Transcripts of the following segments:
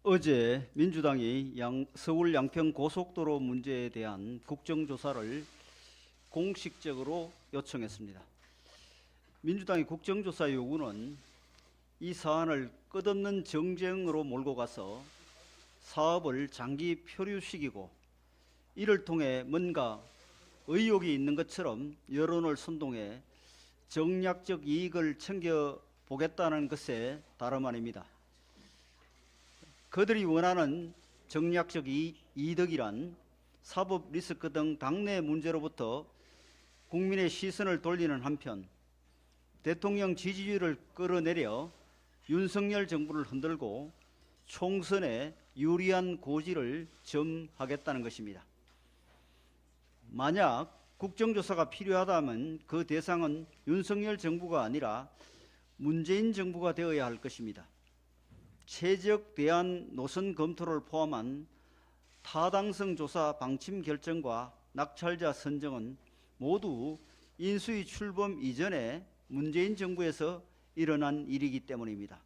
어제 민주당이 서울 양평 고속도로 문제에 대한 국정조사를 공식적으로 요청했습니다. 민주당의 국정조사 요구는 이 사안을 끝없는 정쟁으로 몰고 가서 사업을 장기 표류시키고 이를 통해 뭔가 의혹이 있는 것처럼 여론을 선동해 정략적 이익을 챙겨보겠다는 것에 다름 아닙니다. 그들이 원하는 정략적 이득이란 사법 리스크 등 당내 문제로부터 국민의 시선을 돌리는 한편 대통령 지지율을 끌어내려 윤석열 정부를 흔들고 총선에 유리한 고지를 점하겠다는 것입니다. 만약 국정조사가 필요하다면 그 대상은 윤석열 정부가 아니라 문재인 정부가 되어야 할 것입니다. 최적 대안 노선 검토를 포함한 타당성 조사 방침 결정과 낙찰자 선정은 모두 인수위 출범 이전에 문재인 정부에서 일어난 일이기 때문입니다.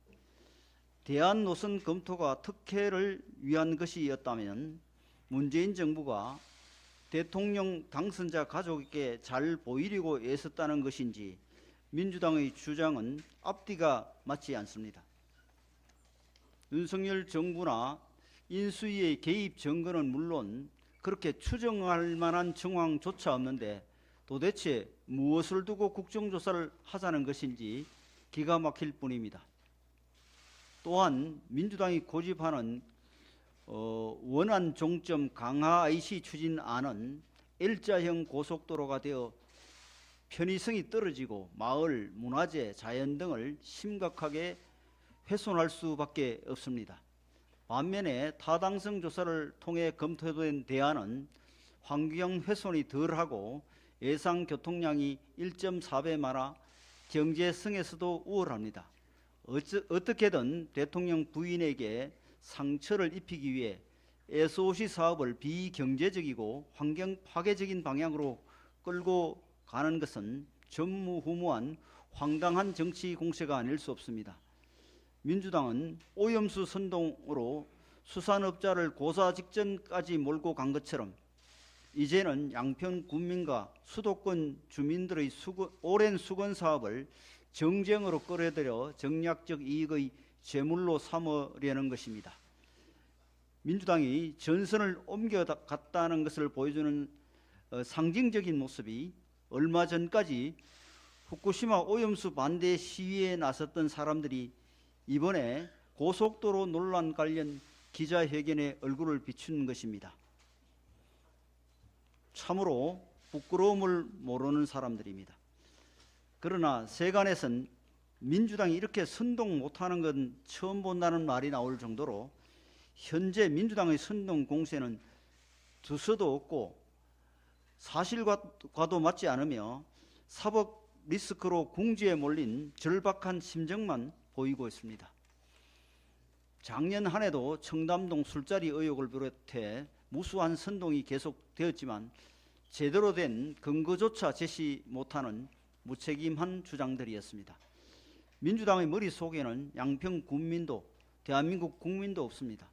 대안 노선 검토가 특혜를 위한 것이었다면 문재인 정부가 대통령 당선자 가족에게 잘 보이려고 애썼다는 것인지 민주당의 주장은 앞뒤가 맞지 않습니다. 윤석열 정부나 인수위의 개입 증거는 물론 그렇게 추정할 만한 정황조차 없는데 도대체 무엇을 두고 국정조사를 하자는 것인지 기가 막힐 뿐입니다. 또한 민주당이 고집하는 원안 종점 강화 IC 추진안은 L자형 고속도로가 되어 편의성이 떨어지고 마을, 문화재, 자연 등을 심각하게 훼손할 수밖에 없습니다. 반면에 타당성 조사를 통해 검토된 대안은 환경 훼손이 덜하고 예상 교통량이 1.4배 많아 경제성에서도 우월합니다. 어떻게든 대통령 부인에게 상처를 입히기 위해 SOC 사업을 비경제적이고 환경 파괴적인 방향으로 끌고 가는 것은 전무후무한 황당한 정치 공세가 아닐 수 없습니다. 민주당은 오염수 선동으로 수산업자를 고사 직전까지 몰고 간 것처럼 이제는 양평 군민과 수도권 주민들의 오랜 수건 사업을 정쟁으로 끌어들여 정략적 이익의 제물로 삼으려는 것입니다. 민주당이 전선을 옮겨갔다는 것을 보여주는 상징적인 모습이 얼마 전까지 후쿠시마 오염수 반대 시위에 나섰던 사람들이 이번에 고속도로 논란 관련 기자회견에 얼굴을 비춘 것입니다. 참으로 부끄러움을 모르는 사람들입니다. 그러나 세간에선 민주당이 이렇게 선동 못하는 건 처음 본다는 말이 나올 정도로 현재 민주당의 선동 공세는 두서도 없고 사실과도 맞지 않으며 사법 리스크로 궁지에 몰린 절박한 심정만 보이고 있습니다. 작년 한 해도 청담동 술자리 의혹을 비롯해 무수한 선동이 계속되었지만 제대로 된 근거조차 제시 못하는 무책임한 주장들이었습니다. 민주당의 머릿속에는 양평 군민도 대한민국 국민도 없습니다.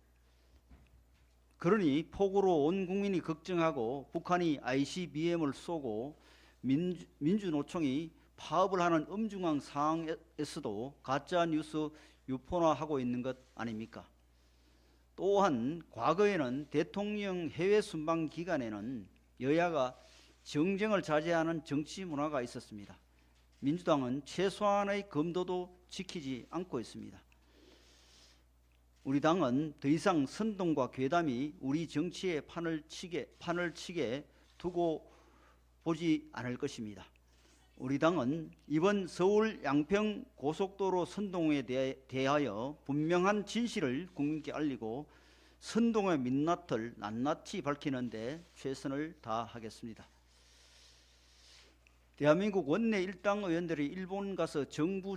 그러니 폭우로 온 국민이 걱정하고 북한이 ICBM을 쏘고 민주노총이 파업을 하는 엄중한 상황에서도 가짜뉴스 유포화하고 있는 것 아닙니까? 또한 과거에는 대통령 해외 순방 기간에는 여야가 정쟁을 자제하는 정치 문화가 있었습니다. 민주당은 최소한의 검도도 지키지 않고 있습니다. 우리 당은 더 이상 선동과 괴담이 우리 정치의 판을 치게 두고 보지 않을 것입니다. 우리 당은 이번 서울 양평 고속도로 선동에 대하여 분명한 진실을 국민께 알리고 선동의 민낯을 낱낱이 밝히는 데 최선을 다하겠습니다. 대한민국 원내 일당 의원들이 일본 가서 정부